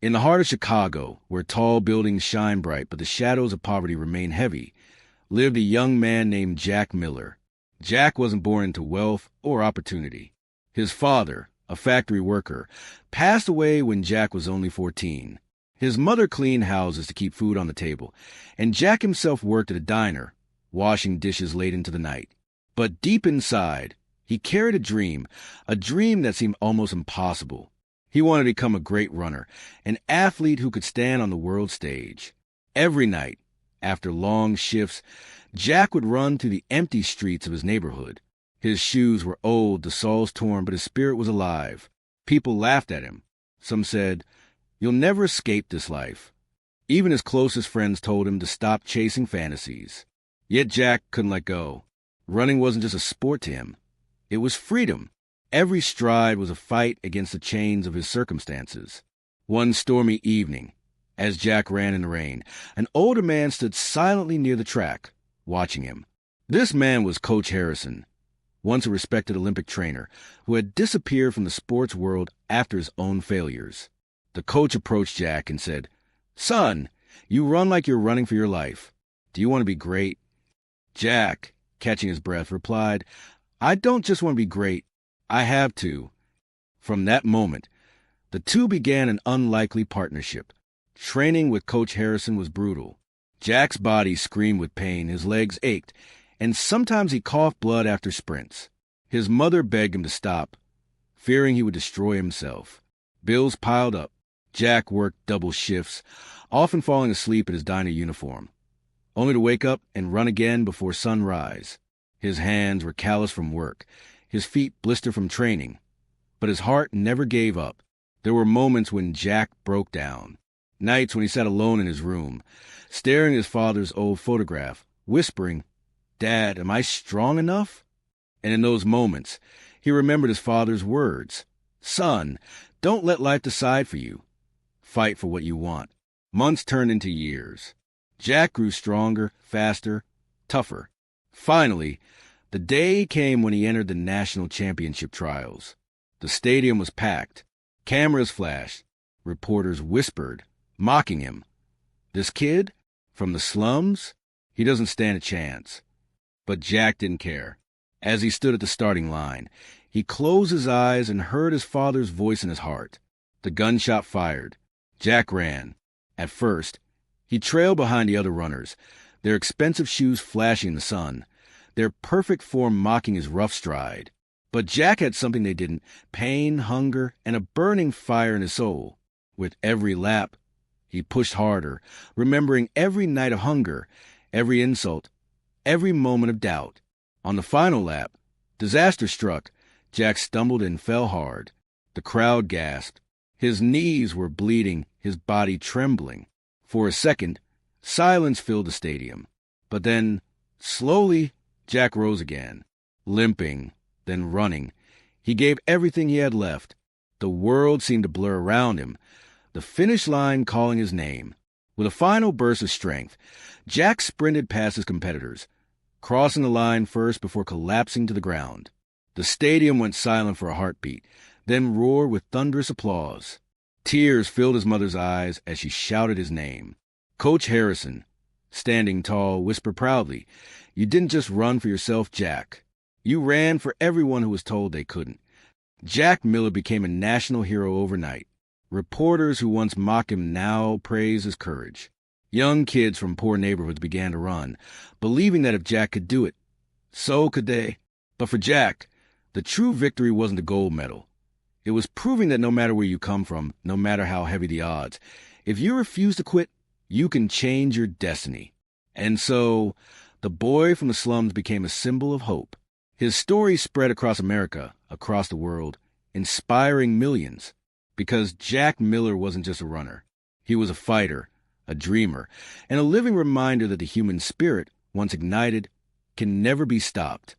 In the heart of Chicago, where tall buildings shine bright but the shadows of poverty remain heavy, lived a young man named Jack Miller. Jack wasn't born into wealth or opportunity. His father, a factory worker, passed away when Jack was only 14. His mother cleaned houses to keep food on the table, and Jack himself worked at a diner, washing dishes late into the night. But deep inside, he carried a dream that seemed almost impossible. He wanted to become a great runner, an athlete who could stand on the world stage. Every night, after long shifts, Jack would run through the empty streets of his neighborhood. His shoes were old, the soles torn, but his spirit was alive. People laughed at him. Some said, "You'll never escape this life." Even his closest friends told him to stop chasing fantasies. Yet Jack couldn't let go. Running wasn't just a sport to him. It was freedom. Every stride was a fight against the chains of his circumstances. One stormy evening, as Jack ran in the rain, an older man stood silently near the track, watching him. This man was Coach Harrison, once a respected Olympic trainer, who had disappeared from the sports world after his own failures. The coach approached Jack and said, "Son, you run like you're running for your life. Do you want to be great?" Jack, catching his breath, replied, "I don't just want to be great. I have to." From that moment, the two began an unlikely partnership. Training with Coach Harrison was brutal. Jack's body screamed with pain, his legs ached, and sometimes he coughed blood after sprints. His mother begged him to stop, fearing he would destroy himself. Bills piled up. Jack worked double shifts, often falling asleep in his diner uniform, only to wake up and run again before sunrise. His hands were calloused from work, his feet blistered from training, but his heart never gave up. There were moments when Jack broke down, nights when he sat alone in his room, staring at his father's old photograph, whispering, "Dad, am I strong enough?" And in those moments, he remembered his father's words, "Son, don't let life decide for you. Fight for what you want." Months turned into years. Jack grew stronger, faster, tougher. Finally, the day came when he entered the national championship trials. The stadium was packed. Cameras flashed. Reporters whispered, mocking him. "This kid? From the slums? He doesn't stand a chance." But Jack didn't care. As he stood at the starting line, he closed his eyes and heard his father's voice in his heart. The gunshot fired. Jack ran. At first, he trailed behind the other runners, their expensive shoes flashing in the sun, their perfect form mocking his rough stride. But Jack had something they didn't: pain, hunger, and a burning fire in his soul. With every lap, he pushed harder, remembering every night of hunger, every insult, every moment of doubt. On the final lap, disaster struck. Jack stumbled and fell hard. The crowd gasped. His knees were bleeding, his body trembling. For a second, silence filled the stadium. But then, slowly, Jack rose again, limping, then running. He gave everything he had left. The world seemed to blur around him, the finish line calling his name. With a final burst of strength, Jack sprinted past his competitors, crossing the line first before collapsing to the ground. The stadium went silent for a heartbeat, then roared with thunderous applause. Tears filled his mother's eyes as she shouted his name. Coach Harrison, standing tall, whispered proudly, "You didn't just run for yourself, Jack. You ran for everyone who was told they couldn't." Jack Miller became a national hero overnight. Reporters who once mocked him now praised his courage. Young kids from poor neighborhoods began to run, believing that if Jack could do it, so could they. But for Jack, the true victory wasn't the gold medal. It was proving that no matter where you come from, no matter how heavy the odds, if you refuse to quit, you can change your destiny. And so, the boy from the slums became a symbol of hope. His story spread across America, across the world, inspiring millions. Because Jack Miller wasn't just a runner. He was a fighter, a dreamer, and a living reminder that the human spirit, once ignited, can never be stopped.